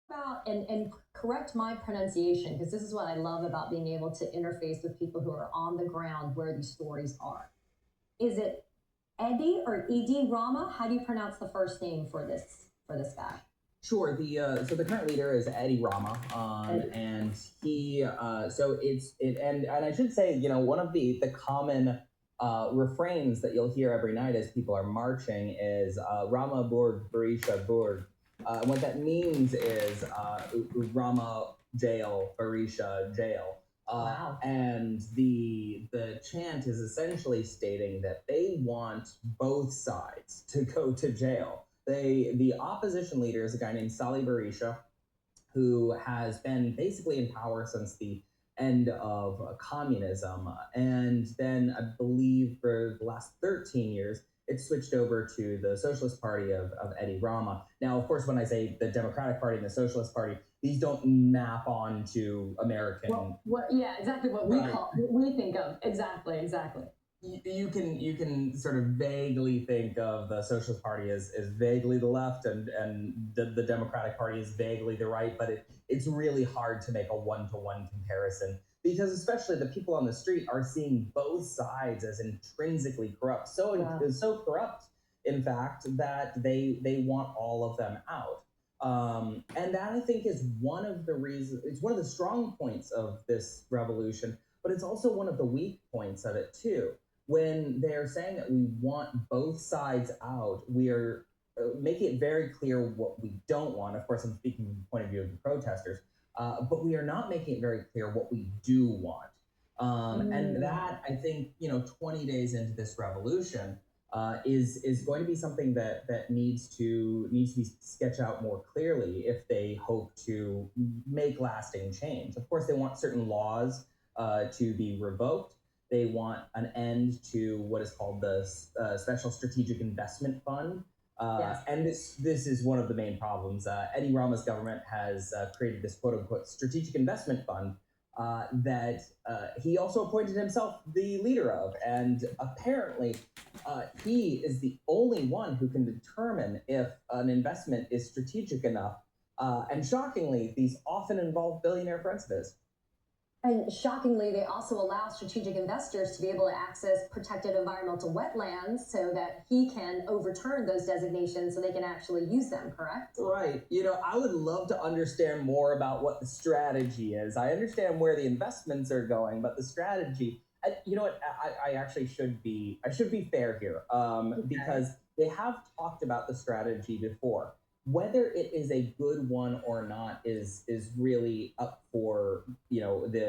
About and correct my pronunciation because this is what I love about being able to interface with people who are on the ground where these stories are. Is it Eddie or Edi Rama? How do you pronounce the first name for this guy? Sure. The current leader is Eddie Rama, Eddie. and he so it's it and I should say, one of the common refrains that you'll hear every night as people are marching is Rama Burg Barisha Burg. And what that means is Rama jail, Barisha jail. Wow. And the chant is essentially stating that they want both sides to go to jail. The opposition leader is a guy named Sali Berisha, who has been basically in power since the end of communism. And then I believe for the last 13 years, it switched over to the Socialist Party of Eddie Rama. Now, of course, when I say the Democratic Party and the Socialist Party, these don't map onto American. Well, what? Yeah, exactly what we call, what we think of. Exactly, exactly. You can sort of vaguely think of the Socialist Party as vaguely the left, and the Democratic Party is vaguely the right, but it's really hard to make a one-to-one comparison because especially the people on the street are seeing both sides as intrinsically corrupt, Yeah. so corrupt, in fact, that they want all of them out. And that I think is one of the reasons. It's one of the strong points of this revolution, but it's also one of the weak points of it too. When they're saying that we want both sides out, we are making it very clear what we don't want. Of course, I'm speaking from the point of view of the protesters, but we are not making it very clear what we do want. And Mm. that I think 20 days into this revolution is going to be something that needs to be sketched out more clearly if they hope to make lasting change. Of course, they want certain laws to be revoked. They want an end to what is called the Special Strategic Investment Fund. Yes. And this is one of the main problems. Eddie Rama's government has created this quote unquote strategic investment fund that he also appointed himself the leader of. And apparently, he is the only one who can determine if an investment is strategic enough. And shockingly, these often involve billionaire friends of his. And shockingly, they also allow strategic investors to be able to access protected environmental wetlands so that he can overturn those designations so they can actually use them, correct? Right. I would love to understand more about what the strategy is. I understand where the investments are going, but the strategy. You know what? I actually I should be fair here, Okay. because they have talked about the strategy before. Whether it is a good one or not is really up for the